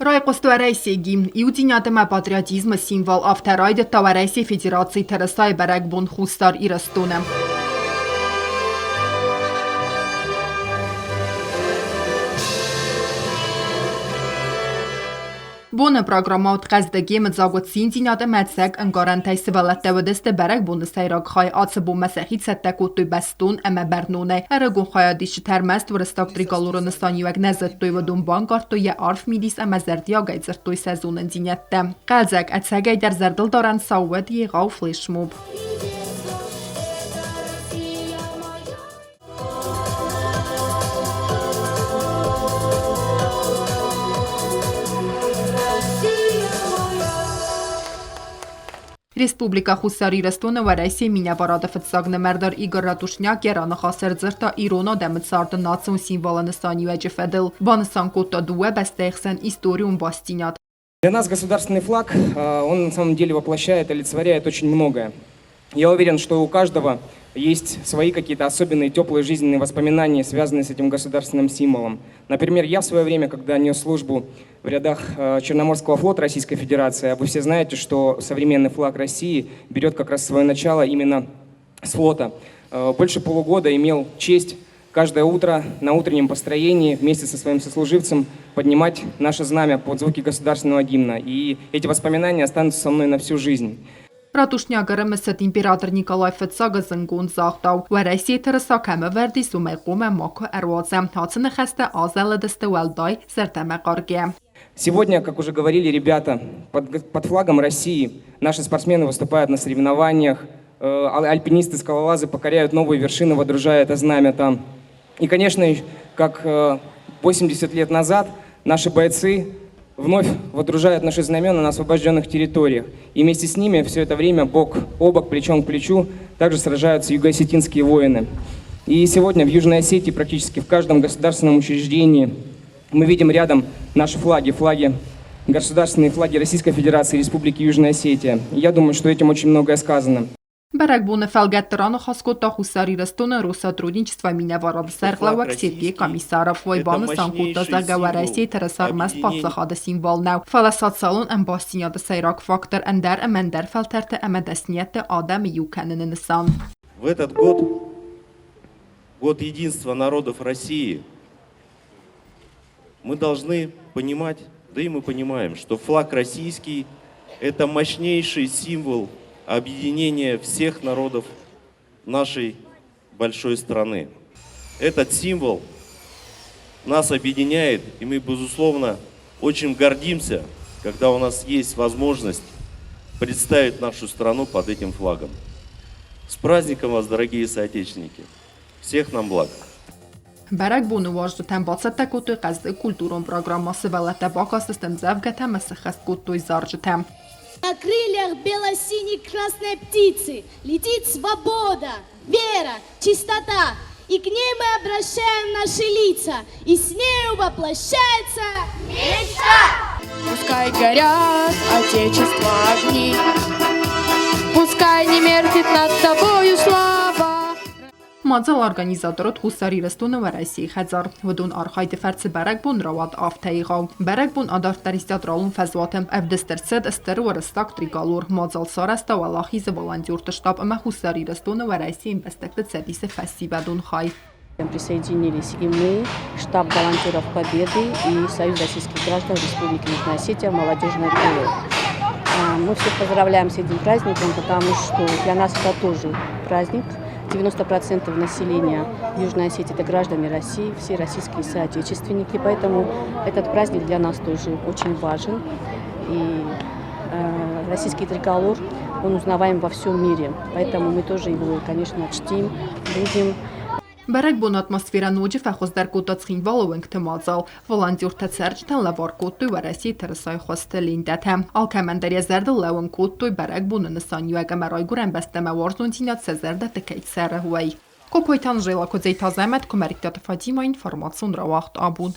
Ռայկոստու Արայսիեգի իուդինյատեմա պատրիոտիզմը սիմվոլ ավտարայդը տավարայսի ֆեդերացի թրստայ բերակ բուն խուստար իրստունը։ Բոնը պրոգրամաուտ qəzdəgi մծագոցին դինատը mətsək ընկարանտայ սվալատəvədəstə bərək բոնը սայրակ խայ ացıbу məsəxit սətտəkոտույ bəstun əmə bərnunə ərəgun խայադիշը tərməst վրստակ տրիկալուրը նստանիվəg nəzəttույ վդun bankարտույ արվ միդիս əmə zərdiyagay zırtույ səzunın dinətdə։ Qəzək ətsəgəy dər zərdıl daran savvəd yeğav flashmob. Республика Хусари Ростона в России меня ворада фатсагна мердар Игорь Ратушняк ярана хасер зерта Ирона демцарда национ символа настанию эджефедел. Бансан кота дуэ бестехсен историум бастинят. Для нас государственный флаг, он на самом деле воплощает, олицетворяет очень многое. Я уверен, что у каждого есть свои какие-то особенные теплые жизненные воспоминания, связанные с этим государственным символом. Например, я в свое время, когда нес службу в рядах Черноморского флота Российской Федерации, вы все знаете, что современный флаг России берет как раз свое начало именно с флота. Больше полугода имел честь каждое утро на утреннем построении вместе со своим сослуживцем поднимать наше знамя под звуки государственного гимна. И эти воспоминания останутся со мной на всю жизнь. Ратушняկը մստ իմպերատոր Նիկոլայ Ֆեցագը զնգուն զաղտավ, վարայսի թրսակամը վերդիս ու մեգում է մոքը әрոծը, հացնը խեստը ազելը դստվելդայ սրտեմը qargե։ Сегодня, как уже говорили ребята, под флагом России наши спортсмены выступают на соревнованиях, альпинисты, скалолазы покоряют новые вершины, водружая это знамя там. И, конечно, как 80 лет назад, наши бойцы вновь водружают наши знамена на освобожденных территориях. И вместе с ними все это время бок о бок, плечом к плечу также сражаются юго-осетинские воины. И сегодня в Южной Осетии практически в каждом государственном учреждении мы видим рядом наши флаги, государственные флаги Российской Федерации и Республики Южная Осетия. И я думаю, что этим очень многое сказано. Բերակ բունը ֆալգետտրանը խասկոտա խուսարի ռստոնը ռուսատրудничества меня вород սերղլավակ Սերգեյ Կոմիսարով ոյբանը սանկուտա զագավարայսի թրասարմաստ պատսախադը սիմվոլնավ ֆալասացալուն ամբաստինյատը սայրակ фактор əndər əməndər фəltərtə əmədəsniyyətə адам юкəninin сан. В этот год, год единства народов России, мы должны понимать, да и мы понимаем, что флаг российский – это мощнейший символ объединение всех народов нашей большой страны. Этот символ нас объединяет, и мы, безусловно, очень гордимся, когда у нас есть возможность представить нашу страну под этим флагом. С праздником вас, дорогие соотечественники! Всех нам благ! Բերակ բունը վաժդութեն բացատը կոտույ qəzdə կուլտուրոն պրոգրամմасы վələtə բակաստստեն զավգətə məsխəst կոտույ զարջытəm. На крыльях бело-синей красной птицы летит свобода, вера, чистота. И к ней мы обращаем наши лица, и с нею воплощается мечта. Пускай горят отечества огни, пускай не меркнет над тобою слава. Մածալ օրգանիզատորոտ խուսարի ռստունը վարայսի խեծար, վդուն արխայդը ֆերցը բերակ բուն ռավատ ավթեիղավ, բերակ բուն ադարտարիս տեատրալուն ֆեզվատեմ əvdəstərtsəd əstər վրստակ տրիկալոր, մածալ սարəստա վալախիզը վոլանտյուրտը շտապ əmə խուսարի ռստունը վարայսի իմպəstəkdə ցədիսը фестивədուն խայ. Присоединились и мы, штаб волонтеров Победы и Союз российских граждан Республики Южная Осетия, молодежное крыло. Мы всех поздравляем с этим праздником, потому что для нас это тоже праздник. 90% населения Южной Осетии – это граждане России, все российские соотечественники, поэтому этот праздник для нас тоже очень важен. И российский триколор, он узнаваем во всем мире, поэтому мы тоже его, конечно, чтим, будем. Բերակ բուն ատմոսֆերան ուջի ֆախոզդար կոտացխին վալով ենք թմածալ, վոլանտյուրտը ծերջտան լավար կոտույ վարասի թրսայ խոստել ինդətəm. Ալքամանդարիա զերդը լավն կոտույ բերակ բունը նսան յուակը մերայգուրեն բեստեմը վարզունտինյատ սեզերդը տկայտ սերը հուայ. Կոպոյթան ժելակոձեյ թազեմət կոմերիկտատ Ֆադիմա ինֆորմացիոն ռավախտ աբուն.